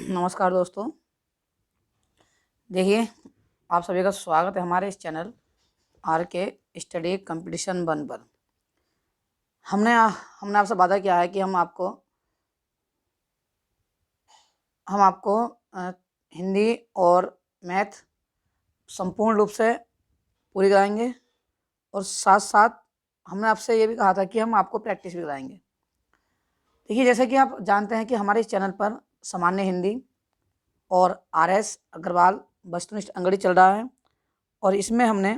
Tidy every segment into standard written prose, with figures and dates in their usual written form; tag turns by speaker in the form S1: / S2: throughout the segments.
S1: नमस्कार दोस्तों। देखिए, आप सभी का स्वागत है हमारे इस चैनल आर के स्टडी कंपटीशन 1 पर। हमने हमने आपसे वादा किया है कि हम आपको हिंदी और मैथ संपूर्ण रूप से पूरी कराएंगे और साथ साथ हमने आपसे ये भी कहा था कि हम आपको प्रैक्टिस भी कराएंगे। देखिए, जैसे कि आप जानते हैं कि हमारे इस चैनल पर सामान्य हिंदी और आरएस अग्रवाल वस्तुनिष्ठ अंग्रेजी चल रहा है और इसमें हमने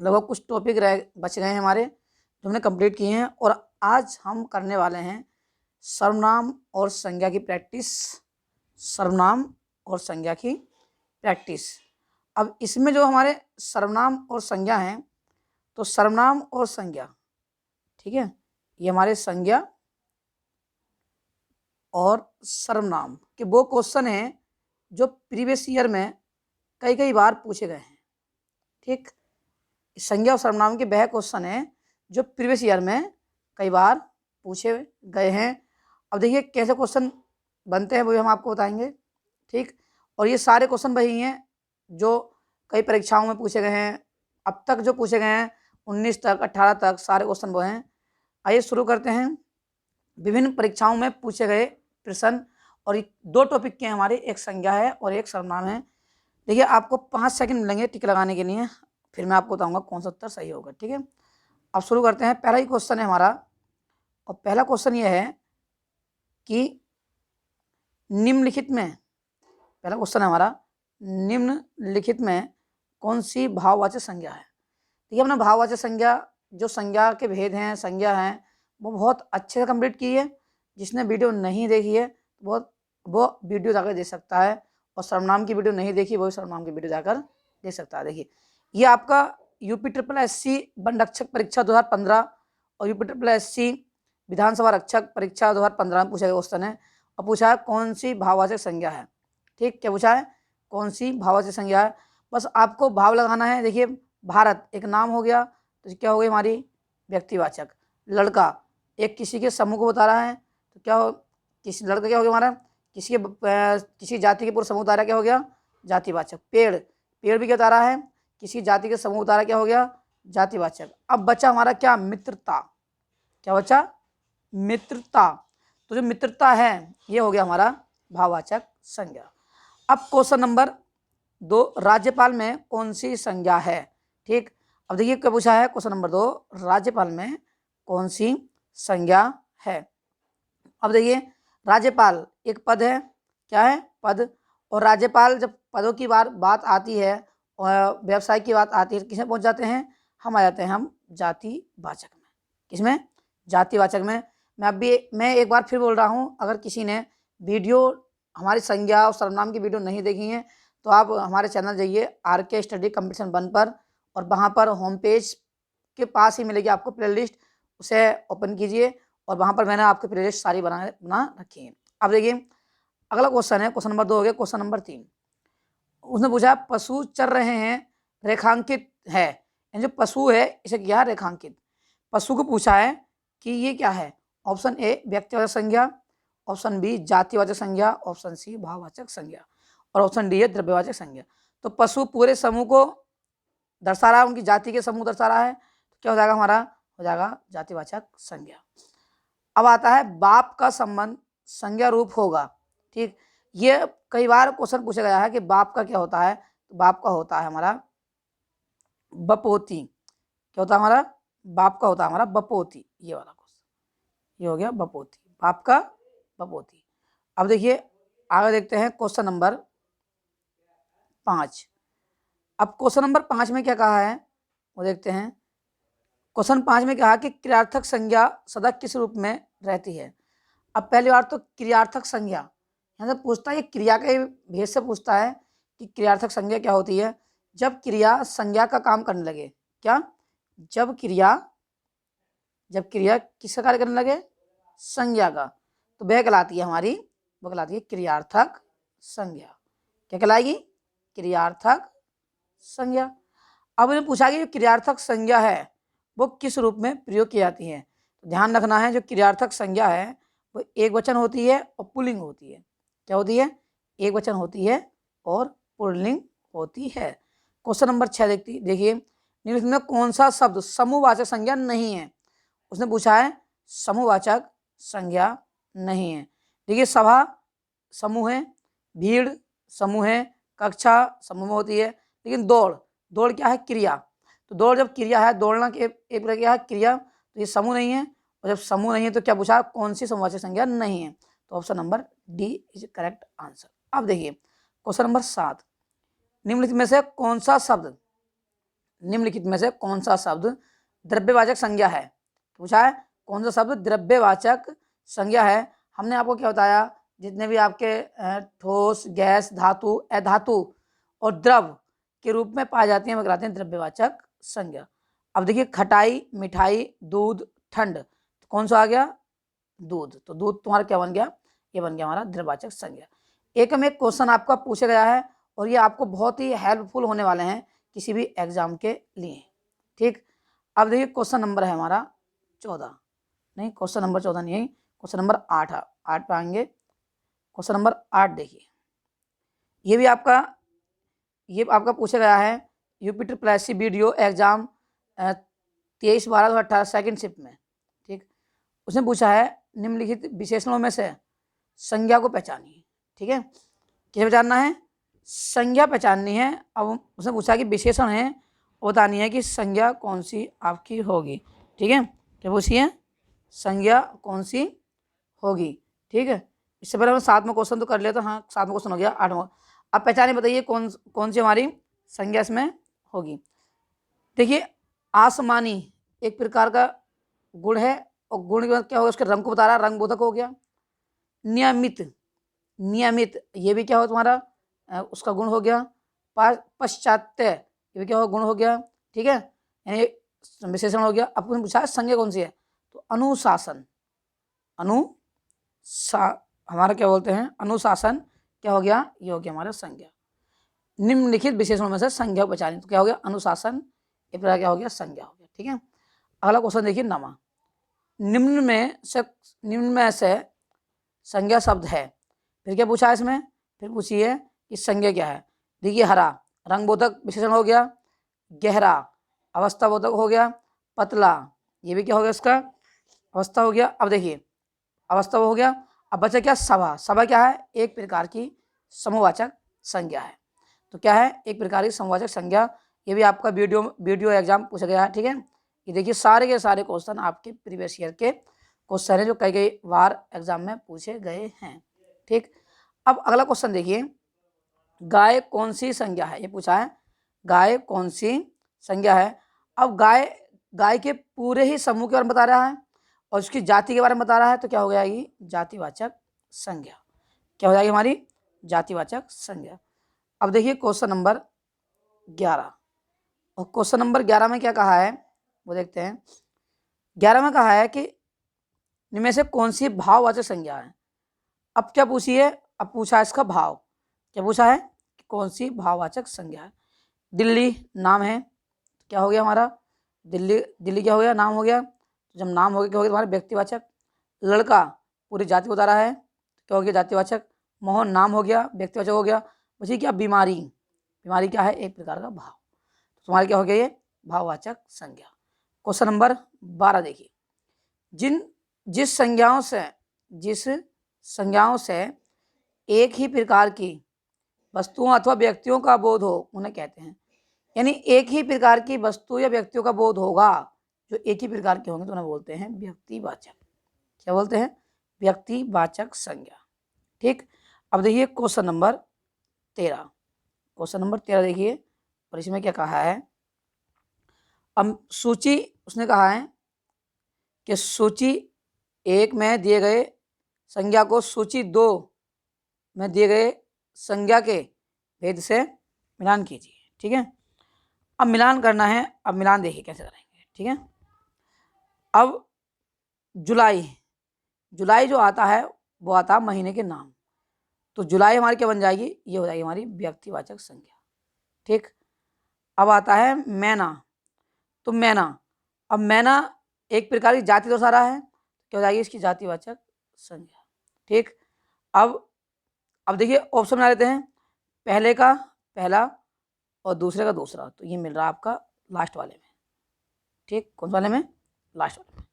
S1: लगभग कुछ टॉपिक बच गए हैं हमारे, जो हमने कंप्लीट किए हैं। और आज हम करने वाले हैं सर्वनाम और संज्ञा की प्रैक्टिस। सर्वनाम और संज्ञा की प्रैक्टिस। अब इसमें जो हमारे सर्वनाम और संज्ञा हैं, तो सर्वनाम और संज्ञा, ठीक है, ये हमारे संज्ञा और सर्वनाम के वो क्वेश्चन हैं जो प्रीवियस ईयर में कई बार पूछे गए हैं। ठीक, संज्ञा और सर्वनाम के वह क्वेश्चन हैं जो प्रीवियस ईयर में कई बार पूछे गए हैं। अब देखिए कैसे क्वेश्चन बनते हैं वो हम आपको बताएंगे। ठीक, और ये सारे क्वेश्चन वही हैं जो कई परीक्षाओं में पूछे गए हैं। अब तक जो पूछे गए हैं 19 तक 18 तक सारे क्वेश्चन वो हैं। आइए शुरू करते हैं। विभिन्न परीक्षाओं में पूछे गए प्रश्न, और दो टॉपिक के हमारे, एक संज्ञा है और एक सर्वनाम है। देखिए, आपको 5 सेकंड मिलेंगे टिक लगाने के लिए, फिर मैं आपको बताऊंगा कौन सा उत्तर सही होगा। ठीक है, अब शुरू करते हैं। पहला ही क्वेश्चन है हमारा, और पहला क्वेश्चन ये है कि निम्नलिखित में, पहला क्वेश्चन है हमारा, निम्नलिखित में कौन सी भाववाचक संज्ञा है। देखिए, हमने भाववाचक संज्ञा, जो संज्ञा के भेद हैं, संज्ञा हैं, वो बहुत अच्छे से कंप्लीट की है। जिसने वीडियो नहीं देखी है वो वीडियो जाकर देख सकता है, और सर्वनाम की वीडियो नहीं देखी वो सर्वनाम की वीडियो जाकर देख सकता है। देखिए, ये आपका UPSSC वन रक्षक परीक्षा 2015 और UPSSC विधानसभा रक्षक परीक्षा 2015 में पूछा गया क्वेश्चन है, और पूछा है कौन सी भाववाचक संज्ञा है। ठीक, क्या पूछा है, कौन सी भाववाचक संज्ञा है। बस आपको भाव लगाना है। देखिए, भारत एक नाम हो गया, तो क्या हो गई हमारी व्यक्तिवाचक। लड़का एक किसी के समूह को बता रहा है, तो क्या हो, किसी लड़का क्या हो गया हमारा, किसी जाति के पूरे समूह बता रहा है, क्या हो गया जातिवाचक। पेड़ भी क्या बता रहा है, किसी जाति के समूह बता रहा है, क्या हो गया जातिवाचक। अब बचा हमारा क्या, मित्रता। क्या बचा, मित्रता। तो जो मित्रता है ये हो गया हमारा भाववाचक संज्ञा। अब क्वेश्चन नंबर 2, राज्यपाल में कौन सी संज्ञा है। ठीक, अब देखिए क्या पूछा है, क्वेश्चन नंबर 2, राज्यपाल में कौन सी संज्ञा है। अब देखिए, राज्यपाल एक पद है, क्या है, पद। और राज्यपाल, जब पदों की बात आती है और व्यवसाय की बात आती है, किसमें पहुंच जाते हैं, हम आ जाते हैं हम जातिवाचक में। किसमें, जातिवाचक में। मैं एक बार फिर बोल रहा हूं, अगर किसी ने वीडियो हमारी संज्ञा और सर्वनाम की वीडियो नहीं देखी है, तो आप हमारे चैनल जाइए RK स्टडी कंपटीशन 1 पर, और वहाँ पर होम पेज के पास ही मिलेगी आपको प्लेलिस्ट, उसे ओपन कीजिए, और वहाँ पर मैंने आपकी प्लेलिस्ट सारी बना रखी है। अब देखिए, अगला क्वेश्चन है, क्वेश्चन नंबर 2 हो गया। क्वेश्चन नंबर 3, उसने पूछा पशु चर रहे हैं, रेखांकित है। जो पशु है इसे क्या रेखांकित। पशु को पूछा है कि ये क्या है। ऑप्शन ए व्यक्तिवाचक संज्ञा, ऑप्शन बी जातिवाचक संज्ञा, ऑप्शन सी भाववाचक संज्ञा, और ऑप्शन डी है द्रव्यवाचक संज्ञा। तो पशु पूरे समूह को दर्शा रहा है, उनकी जाति के समूह दर्शा रहा है, तो क्या हो जाएगा हमारा, हो जाएगा जातिवाचक संज्ञा। अब आता है बाप का संबंध संज्ञा रूप होगा। ठीक, ये कई बार क्वेश्चन पूछा गया है कि बाप का क्या होता है, तो बाप का होता है हमारा बपोती। क्या होता है हमारा, बाप का होता है हमारा बपोती। ये वाला क्वेश्चन, ये हो गया बपोती, बाप का बपोती। अब देखिए आगे देखते हैं क्वेश्चन नंबर 5। अब क्वेश्चन नंबर 5 में क्या कहा है वो देखते हैं। क्वेश्चन 5 में कहा कि क्रियार्थक संज्ञा सदा किस रूप में रहती है। अब पहली बार तो क्रियार्थक संज्ञा यहाँ से पूछता है, ये क्रिया के भेद से पूछता है कि क्रियार्थक संज्ञा क्या होती है। जब क्रिया संज्ञा का काम करने लगे, क्या, जब क्रिया किसका कार्य करने लगे, संज्ञा का, तो वह कहलाती है हमारी, वो कहलाती है क्रियार्थक संज्ञा। क्या कहलाएगी, क्रियार्थक संज्ञा। अब इन्हें पूछा कि जो क्रियार्थक संज्ञा है वो किस रूप में प्रयोग की जाती है। तो ध्यान रखना है, जो क्रियार्थक संज्ञा है वो एक वचन होती है और पुल्लिंग होती है। क्या होती है, एक वचन होती है और पुल्लिंग होती है। क्वेश्चन नंबर 6 देखिए, निम्नलिखित में कौन सा शब्द समूहवाचक संज्ञा नहीं है। उसने पूछा है समूहवाचक संज्ञा नहीं है। देखिए, सभा समूह है, भीड़ समूह है, कक्षा समूह में होती है, लेकिन दौड़ क्या है, क्रिया। तो दौड़ जब क्रिया है, दौड़ना एक प्रकार क्या है, क्रिया, तो ये समूह नहीं है। और जब समूह नहीं है तो क्या पूछा, कौन सी समूहवाचक संज्ञा नहीं है। तो option number D is correct answer. अब देखिए क्वेश्चन नंबर 7, निम्नलिखित में से कौन सा शब्द द्रव्यवाचक संज्ञा है। पूछा है कौन सा शब्द द्रव्यवाचक संज्ञा है। हमने आपको क्या बताया, जितने भी आपके ठोस, गैस, धातु, अधातु और द्रव के रूप में पाए जाते हैं, वो कहलाते हैं द्रव्यवाचक संज्ञा। अब देखिए, खटाई, मिठाई, दूध, ठंड, तो कौन सा आ गया, दूध। तो दूध तुम्हारा क्या बन गया, ये बन गया हमारा द्रव्यवाचक संज्ञा। एक में एक क्वेश्चन आपका पूछा गया है और ये आपको बहुत ही हेल्पफुल होने वाले हैं किसी भी एग्जाम के लिए। ठीक, अब देखिए क्वेश्चन नंबर है हमारा 14, नहीं क्वेश्चन नंबर 14 नहीं है, क्वेश्चन नंबर 8 पे आएंगे। क्वेश्चन नंबर 8 देखिए, ये आपका पूछा गया है UP triple video exam 23/12/2018 second shift में। ठीक, उसने पूछा है निम्नलिखित विशेषणों में से संज्ञा को पहचानिए। ठीक है, कैसे पहचानना है, संज्ञा पहचाननी है। अब उसने पूछा कि विशेषण है, बतानी है कि संज्ञा कौन सी आपकी होगी। ठीक है, क्या पूछिए, संज्ञा कौन सी होगी। ठीक है, इससे पहले हम 7वां क्वेश्चन तो कर लिया था। हाँ, 7वां क्वेश्चन हो गया, 8वां। अब पहचाने बताइए कौन सी हमारी संज्ञा इसमें होगी। देखिए, आसमानी एक प्रकार का गुण है, और गुण के बाद क्या होगा, उसके रंग को बता रहा है, रंग बोधक हो गया। नियमित ये भी क्या हो तुम्हारा, उसका गुण हो गया। पश्चात्य ये भी क्या हो, गुण हो गया। ठीक है, यानी विशेषण हो गया। अब पूछा संज्ञा कौन सी है, तो अनुशासन, हमारा क्या बोलते हैं, अनुशासन क्या हो गया, ये हो गया हमारा संज्ञा। निम्नलिखित विशेषणों में से संज्ञा पहचानी, तो क्या हो गया, अनुशासन, एक प्रकार क्या हो गया, संज्ञा हो गया। ठीक है, अगला क्वेश्चन देखिए, नमा, निम्न में से संज्ञा शब्द है। फिर क्या पूछा है इसमें, फिर पूछिए कि संज्ञा क्या है। देखिए, हरा रंगबोधक विशेषण हो गया, गहरा अवस्थाबोधक हो गया, पतला ये भी क्या हो गया, इसका अवस्था हो गया। अब देखिए, अवस्था हो गया। अब बचा क्या, सभा क्या है, एक प्रकार की समूहवाचक संज्ञा है। तो क्या है, एक प्रकार की समूहवाचक संज्ञा। ये भी आपका वीडियो एग्जाम पूछा गया है। ठीक है, ये देखिए सारे के सारे क्वेश्चन आपके प्रीवियस ईयर के क्वेश्चन है जो कई बार एग्जाम में पूछे गए हैं। ठीक, अब अगला क्वेश्चन देखिए, गाय कौन सी संज्ञा है, ये पूछा है, गाय कौन सी संज्ञा है। अब गाय के पूरे ही समूह के बारे में बता रहा है और उसकी जाति के बारे में बता रहा है, तो क्या हो जाएगी, जातिवाचक संज्ञा। क्या हो जाएगी हमारी, जातिवाचक संज्ञा। अब देखिए क्वेश्चन नंबर 11, और क्वेश्चन नंबर 11 में क्या कहा है वो देखते हैं। 11 में कहा है कि इनमें से कौन सी भाववाचक संज्ञा है। अब क्या पूछिए, अब पूछा है इसका भाव, क्या पूछा है कि कौन सी भाववाचक संज्ञा है। दिल्ली नाम है, क्या हो गया हमारा, दिल्ली क्या हो गया, नाम हो गया। जब नाम हो गया क्या हो गया तुम्हारा, व्यक्तिवाचक। लड़का पूरी जाति बता रहा है, क्या हो गया, जातिवाचक। मोहन नाम हो गया, व्यक्तिवाचक हो गया। बची क्या, बीमारी क्या है, एक प्रकार का भाव। तुम्हारा क्या हो गया, ये भाववाचक संज्ञा। क्वेश्चन नंबर 12 देखिए, जिस संज्ञाओं से एक ही प्रकार की वस्तुओं अथवा व्यक्तियों का बोध हो उन्हें कहते हैं। यानी एक ही प्रकार की वस्तु या व्यक्तियों का बोध होगा, जो एक ही प्रकार के होंगे तो उन्हें बोलते हैं व्यक्तिवाचक। क्या बोलते हैं, व्यक्तिवाचक संज्ञा। ठीक, अब देखिए क्वेश्चन नंबर 13 देखिए, और इसमें क्या कहा है। अब सूची उसने कहा है कि सूची 1 में दिए गए संज्ञा को सूची 2 में दिए गए संज्ञा के भेद से मिलान कीजिए। ठीक है, अब मिलान करना है। अब मिलान देखिए कैसे करेंगे। ठीक है, अब जुलाई जो आता है वो आता है महीने के नाम, तो जुलाई हमारी क्या बन जाएगी, ये हो जाएगी हमारी व्यक्तिवाचक संज्ञा। ठीक, अब आता है मैना, तो मैना, अब मैना एक प्रकार की जाति दर्शा रहा है, क्या हो जाएगी इसकी जातिवाचक संज्ञा। ठीक, अब अब देखिए ऑप्शन बना लेते हैं, पहले का पहला और दूसरे का दूसरा, तो ये मिल रहा है आपका लास्ट वाले में। ठीक, कौन से वाले में? लास्ट वाले में।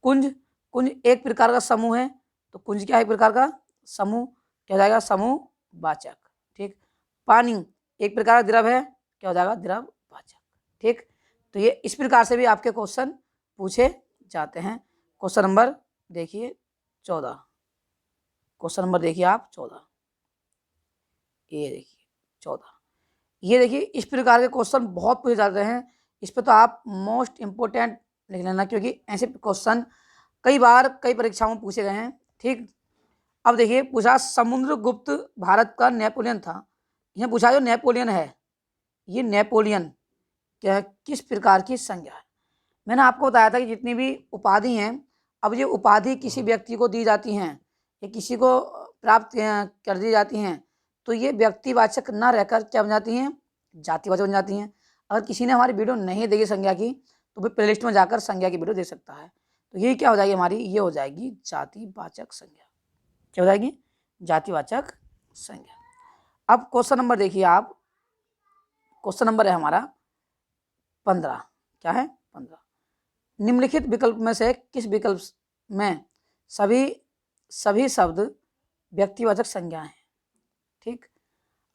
S1: कुंज, कुंज एक प्रकार का समूह है, तो कुंज क्या है? एक प्रकार का समूह, क्या हो जाएगा? समूह वाचक। ठीक, पानी एक प्रकार का द्रव है, क्या हो जाएगा? द्रव वाचक। ठीक, तो ये इस प्रकार से भी आपके क्वेश्चन पूछे जाते हैं। क्वेश्चन नंबर देखिए 14, क्वेश्चन नंबर देखिए आप 14, ये देखिए 14, ये देखिए इस प्रकार के क्वेश्चन बहुत पूछे जाते हैं। इस पे तो आप मोस्ट इम्पोर्टेंट लिख लेना, क्योंकि ऐसे क्वेश्चन कई बार कई परीक्षाओं में पूछे गए हैं। ठीक, अब देखिए पूछा समुद्रगुप्त भारत का नेपोलियन था। यह पूछा जो नेपोलियन है, ये नेपोलियन क्या किस प्रकार की संज्ञा है? मैंने आपको बताया था कि जितनी भी उपाधि हैं, अब ये उपाधि किसी व्यक्ति को दी जाती हैं या किसी को प्राप्त कर दी जाती हैं, तो ये व्यक्तिवाचक न रहकर क्या बन जाती हैं? जातिवाचक बन जाती हैं। अगर किसी ने हमारी वीडियो नहीं देखी संज्ञा की, तो फिर प्लेलिस्ट में जाकर संज्ञा की वीडियो देख सकता है। तो ये क्या हो जाएगी हमारी? ये हो जाएगी जातिवाचक संज्ञा। क्या हो जाएगी? जातिवाचक संज्ञा। अब क्वेश्चन नंबर देखिए आप, क्वेश्चन नंबर है हमारा 15। क्या है? 15, निम्नलिखित विकल्प में से किस विकल्प में सभी शब्द व्यक्तिवाचक संज्ञा हैं? ठीक,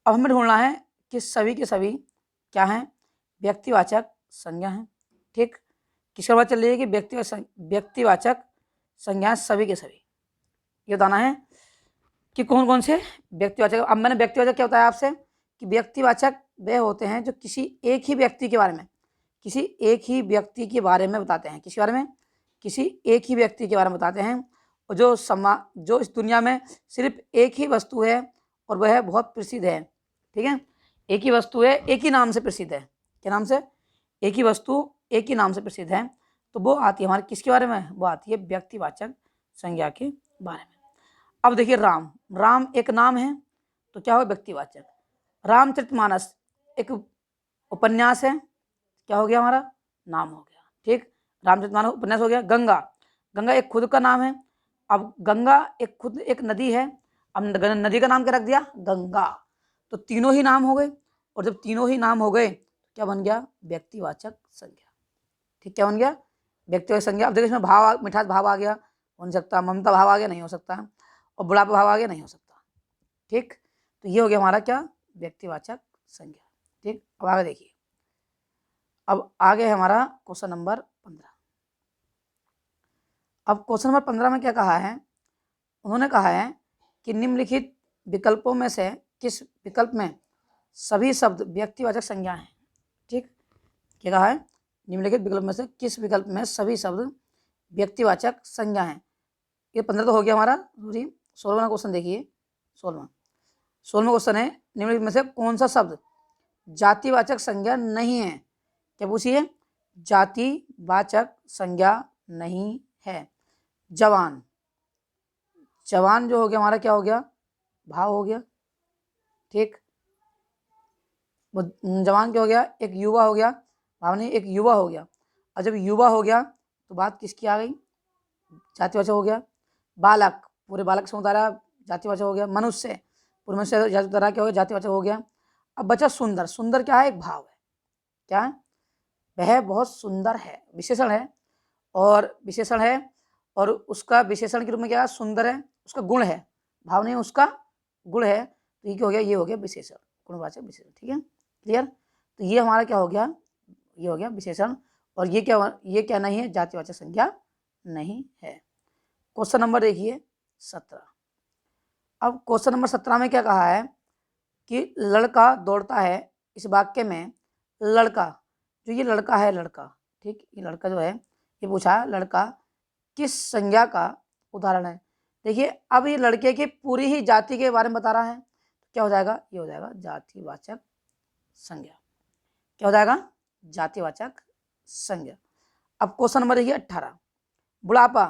S1: अब हमें ढूंढना है कि सभी के सभी क्या हैं? व्यक्तिवाचक संज्ञा हैं। ठीक, किसके बाद चल रही है कि व्यक्तिवाचक संज्ञा सभी के सभी, ये बताना है कि कौन कौन से व्यक्तिवाचक। अब मैंने व्यक्तिवाचक क्या बताया आपसे कि व्यक्तिवाचक वे होते हैं जो किसी एक ही व्यक्ति के बारे में, किसी एक ही व्यक्ति के बारे में बताते हैं। किसी बारे में? किसी एक ही व्यक्ति के बारे में बताते हैं, और जो इस दुनिया में सिर्फ एक ही वस्तु है और वह बहुत प्रसिद्ध है। ठीक है, एक ही वस्तु है, एक ही नाम से प्रसिद्ध है। क्या नाम से? एक ही वस्तु एक ही नाम से प्रसिद्ध है, तो वो आती है हमारे किसके बारे में? वो आती है व्यक्तिवाचक संज्ञा के बारे में। अब देखिए राम, राम एक नाम है, तो क्या होगा? व्यक्तिवाचक। रामचरितमानस एक उपन्यास है, क्या हो गया? हमारा नाम हो गया। ठीक, रामचरितमानस उपन्यास हो गया। गंगा, गंगा एक खुद का नाम है। अब गंगा एक खुद एक नदी है, अब नदी का नाम क्या रख दिया? गंगा। तो तीनों ही नाम हो गए, और जब तीनों ही नाम हो गए तो क्या बन गया? व्यक्तिवाचक संज्ञा। ठीक, क्या बन गया? व्यक्तिवाचक संज्ञा। अब देखिए इसमें भाव, मिठास भाव आ गया, हो नहीं सकता। ममता भाव आ गया, नहीं हो सकता। और बुढ़ापा भाव आ गया, नहीं हो सकता। ठीक, तो ये हो गया हमारा क्या? व्यक्तिवाचक संज्ञा। ठीक, अब आगे देखिए, अब आगे है हमारा क्वेश्चन नंबर 15। अब क्वेश्चन नंबर 15 में क्या कहा है? उन्होंने कहा है कि निम्नलिखित विकल्पों में से किस विकल्प में सभी शब्द व्यक्तिवाचक संज्ञा हैं? ठीक, क्या कहा है? निम्नलिखित विकल्प में से किस विकल्प में सभी शब्द व्यक्तिवाचक संज्ञा हैं? ये 15 तो हो गया हमारा। सॉरी, 16वां क्वेश्चन देखिए। 16वां क्वेश्चन है, निम्नलिखित में से कौन सा शब्द जातिवाचक संज्ञा नहीं है? क्या पूछिए? जातिवाचक संज्ञा नहीं है। जवान, जवान जो हो गया हमारा क्या हो गया? भाव हो गया। ठीक, वो जवान क्या हो गया? एक युवा हो गया, भाव नहीं, एक युवा हो गया। और जब युवा हो गया तो बात किसकी आ गई? जातिवाचक हो गया। बालक, पूरे बालक से उतारा, जातिवाचक हो गया। मनुष्य, पूरे मनुष्य से उतारा, क्या हो गया? जातिवाचक हो गया। अब बचा सुंदर, सुंदर क्या है? एक भाव है। क्या है? वह बहुत सुंदर है, विशेषण है, और विशेषण है, और उसका विशेषण के रूप में क्या है? सुंदर है, उसका गुण है, भाव नहीं, उसका गुण है। तो ये क्या हो गया? ये हो गया विशेषण, गुणवाचक विशेषण। ठीक है, क्लियर? तो ये हमारा क्या हो गया? ये हो गया विशेषण, और ये क्या नहीं है? जातिवाचक संज्ञा नहीं है। क्वेश्चन नंबर देखिए 17। अब क्वेश्चन नंबर 17 में क्या कहा है कि लड़का दौड़ता है, इस वाक्य में लड़का, जो ये लड़का है, लड़का, ठीक, ये लड़का जो है, ये पूछा है लड़का किस संज्ञा का उदाहरण है? देखिए अब ये लड़के की पूरी ही जाति के बारे में बता रहा है, तो क्या हो जाएगा? ये हो जाएगा जातिवाचक संज्ञा। क्या हो जाएगा? जातिवाचक संज्ञा। अब क्वेश्चन नंबर देखिए 18, बुढ़ापा।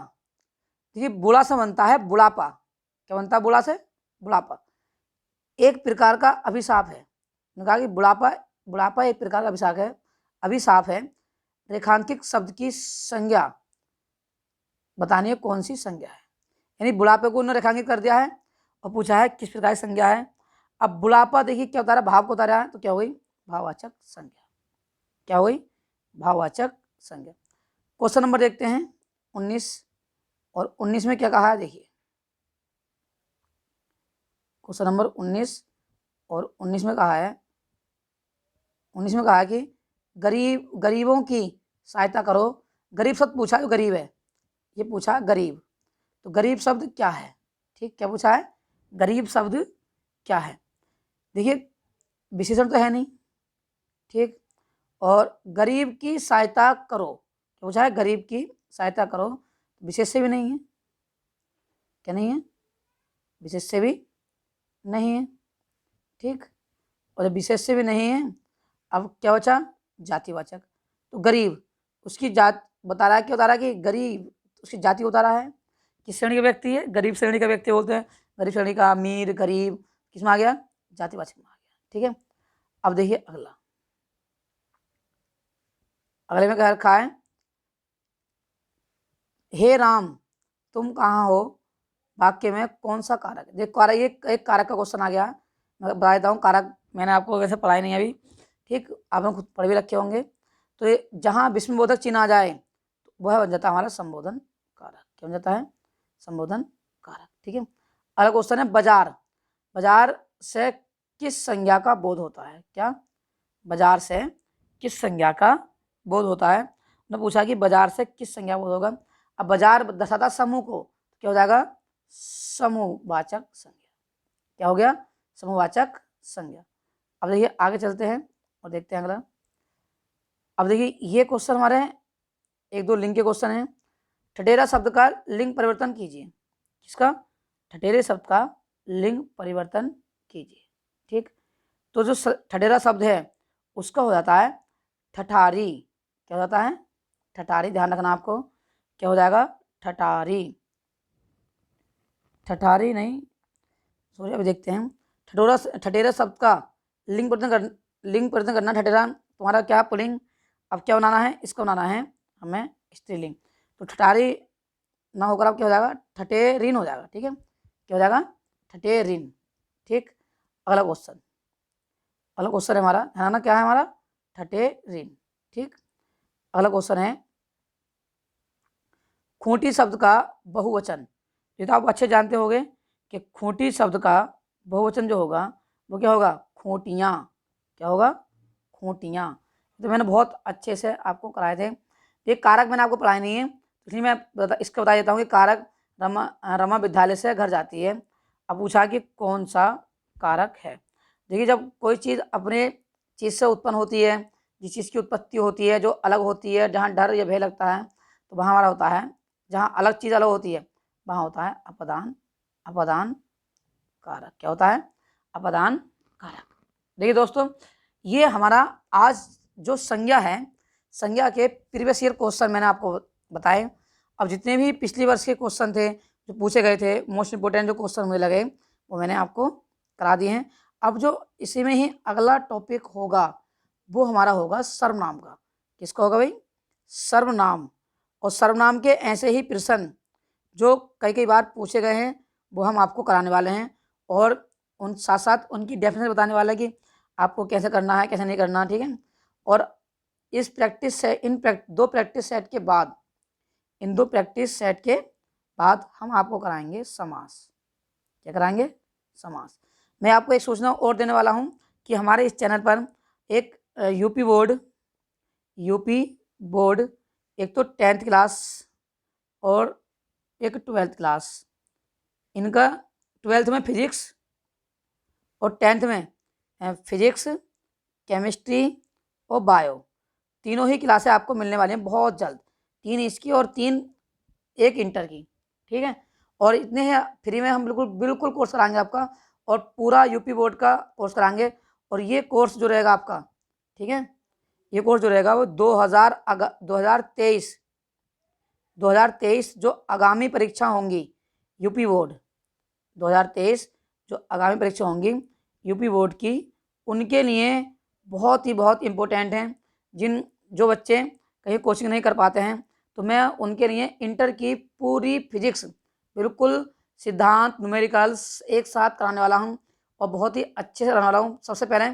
S1: देखिए बुढ़ा से बनता है बुढ़ापा, क्या बनता है? बुढ़ा से बुढ़ापा एक प्रकार का अभिशाप है। कहा कि बुढ़ापा एक प्रकार का अभिशाप है। रेखांकित शब्द की संज्ञा बतानी है, कौन सी संज्ञा है? यानी बुढ़ापे को उन्होंने रेखांकित कर दिया है, और पूछा है किस प्रकार की संज्ञा है। अब बुढ़ापा देखिए क्या उतारा, भाव को उतारा है, तो क्या हो गई, भाववाचक संज्ञा। क्या हो गई, भाववाचक संज्ञा। क्वेश्चन नंबर देखते हैं 19, और 19 में क्या कहा है देखिए, क्वेश्चन नंबर 19 और 19 में कहा है, 19 में कहा है कि गरीबों की सहायता करो। गरीब शब्द पूछा, जो गरीब है ये पूछा गरीब, तो गरीब शब्द क्या है, ठीक, क्या पूछा है, गरीब शब्द क्या है। देखिए विशेषण तो है नहीं, ठीक, और गरीब की सहायता करो, क्या पूछा है, गरीब की सहायता करो, विशेष्य भी नहीं है, क्या नहीं है, विशेष्य भी नहीं है, ठीक, और जब विशेष्य भी नहीं है, अब क्या बचा, जातिवाचक। तो गरीब, उसकी जात बता रहा है, क्या बता रहा है कि गरीब, उसकी जाति बता रहा है, किस श्रेणी का व्यक्ति है, गरीब श्रेणी का व्यक्ति बोलते हैं, गरीब श्रेणी का, अमीर, गरीब, किस में आ गया, जातिवाचक में आ गया, ठीक है। अब देखिए अगला, अगले में क्या रखा है, हे राम तुम कहाँ हो, वाक्य में कौन सा कारक है। देखो कारक, ये एक कारक का क्वेश्चन आ गया, मैं बता देता हूँ, कारक मैंने आपको वैसे पढ़ाई नहीं अभी, ठीक, आपने खुद पढ़ भी रखे होंगे। तो ये जहाँ विस्मयबोधक चिन्ह आ जाए तो वह बन जाता है हमारा संबोधन कारक। क्या बन जाता है, संबोधन कारक, ठीक है। अगला क्वेश्चन है बाजार, बाजार से किस संज्ञा का बोध होता है, क्या, बाजार से किस संज्ञा का बोध होता है। उन्होंने पूछा कि बाजार से किस संज्ञा का बोध होगा। अब बाजार दर्शाता समूह को, क्या हो जाएगा, समूहवाचक संज्ञा। क्या हो गया, समूहवाचक संज्ञा। अब देखिए आगे चलते हैं और देखते हैं अगला। अब देखिए ये क्वेश्चन हमारे एक दो लिंग के क्वेश्चन हैं। ठठेरा शब्द का लिंग परिवर्तन कीजिए, किसका, ठठेरे शब्द का लिंग परिवर्तन कीजिए, ठीक। तो जो ठठेरा शब्द है उसका हो जाता है ठठारी, क्या हो जाता है, ठठारी, ध्यान रखना आपको, क्या हो जाएगा, ठठारी, ठठारी नहीं, सॉरी, अभी देखते हैं। ठठेरा शब्द का लिंग परिवर्तन करना, ठठेरा तुम्हारा क्या पुल्लिंग, अब क्या बनाना है, इसका बनाना है हमें स्त्रीलिंग। तो ठठारी ना होकर अब क्या हो जाएगा, ठठेरिन हो जाएगा, ठीक है, क्या हो जाएगा, ठठेरिन, ठीक। अगला क्वेश्चन, अगला क्वेश्चन है हमारा, है ना, क्या है हमारा, ठठेरिन, ठीक। अगला क्वेश्चन है खूंटी शब्द का बहुवचन। ये तो आप अच्छे जानते होंगे कि खूंटी शब्द का बहुवचन जो होगा वो क्या होगा, खूंटियाँ, क्या होगा, खूंटियाँ। तो मैंने बहुत अच्छे से आपको कराए थे। ये कारक मैंने आपको पढ़ाए नहीं है, इसलिए मैं इसका बता देता हूँ कि कारक रमा विद्यालय से घर जाती है। अब पूछा कि कौन सा कारक है। देखिए जब कोई चीज़ अपने चीज़ से उत्पन्न होती है, जिस चीज़ की उत्पत्ति होती है जो अलग होती है, जहाँ डर या भय लगता है, तो वहाँ हमारा होता है, जहाँ अलग चीज़ अलग होती है वहाँ होता है अपदान, अपदान कारक। क्या होता है, अपदान कारक। देखिए दोस्तों, ये हमारा आज जो संज्ञा है, संज्ञा के प्रीवियस ईयर क्वेश्चन मैंने आपको बताए। अब जितने भी पिछले वर्ष के क्वेश्चन थे जो पूछे गए थे, मोस्ट इंपोर्टेंट जो क्वेश्चन मुझे लगे वो मैंने आपको करा दिए हैं। अब जो इसी में ही अगला टॉपिक होगा वो हमारा होगा सर्वनाम का। किसका होगा भाई, सर्वनाम। और सर्वनाम के ऐसे ही प्रश्न जो कई बार पूछे गए हैं वो हम आपको कराने वाले हैं, और उन साथ साथ उनकी डेफिनेशन बताने वाले हैं कि आपको कैसे करना है, कैसे नहीं करना, ठीक है। और इस प्रैक्टिस से दो प्रैक्टिस सेट के बाद, इन दो प्रैक्टिस सेट के बाद हम आपको कराएंगे समास। क्या कराएंगे, समास। मैं आपको एक सूचना और देने वाला हूं कि हमारे इस चैनल पर एक यूपी बोर्ड एक तो 10th क्लास और एक 12th क्लास, इनका 12th में फिजिक्स और 10th में फिजिक्स, केमिस्ट्री और बायो, तीनों ही क्लासें आपको मिलने वाली हैं बहुत जल्द। 3 इसकी और 3 एक इंटर की, ठीक है। और इतने हैं फ्री में हम बिल्कुल कोर्स कराएंगे आपका, और पूरा यूपी बोर्ड का कोर्स कराएंगे। और ये कोर्स जो रहेगा आपका, ठीक है, ये कोर्स जो रहेगा वो 2023 जो आगामी परीक्षा होंगी यूपी बोर्ड 2023 जो आगामी परीक्षा होंगी यूपी बोर्ड की, उनके लिए बहुत इम्पोर्टेंट हैं। जो बच्चे कहीं कोचिंग नहीं कर पाते हैं, तो मैं उनके लिए इंटर की पूरी फिजिक्स बिल्कुल सिद्धांत, न्यूमेरिकल्स एक साथ कराने वाला हूँ और बहुत ही अच्छे से कराने वाला हूँ। सबसे पहले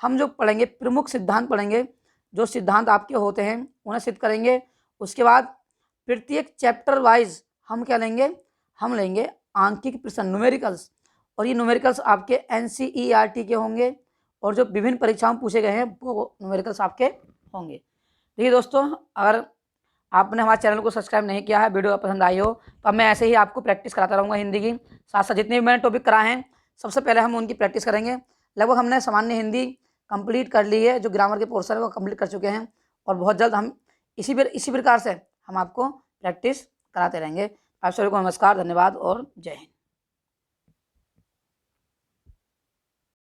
S1: हम जो पढ़ेंगे प्रमुख सिद्धांत पढ़ेंगे, जो सिद्धांत आपके होते हैं उन्हें सिद्ध करेंगे। उसके बाद प्रत्येक चैप्टर वाइज हम क्या लेंगे, हम लेंगे आंकिक प्रश्न, न्यूमेरिकल्स, और ये न्यूमेरिकल्स आपके NCERT के होंगे और जो विभिन्न परीक्षाओं में पूछे गए हैं वो न्यूमेरिकल्स आपके होंगे। देखिए दोस्तों, अगर आपने हमारे चैनल को सब्सक्राइब नहीं किया है, वीडियो पसंद आई हो, तो अब मैं ऐसे ही आपको प्रैक्टिस कराता रहूँगा हिंदी की। साथ साथ जितने भी मैंने टॉपिक कराए हैं सबसे पहले हम उनकी प्रैक्टिस करेंगे। लगभग हमने सामान्य हिंदी कंप्लीट कर ली है, जो ग्रामर के पोर्शन है वो कंप्लीट कर चुके हैं, और बहुत जल्द हम इसी प्रकार से हम आपको प्रैक्टिस कराते रहेंगे। आप सभी को नमस्कार, धन्यवाद और जय हिंद।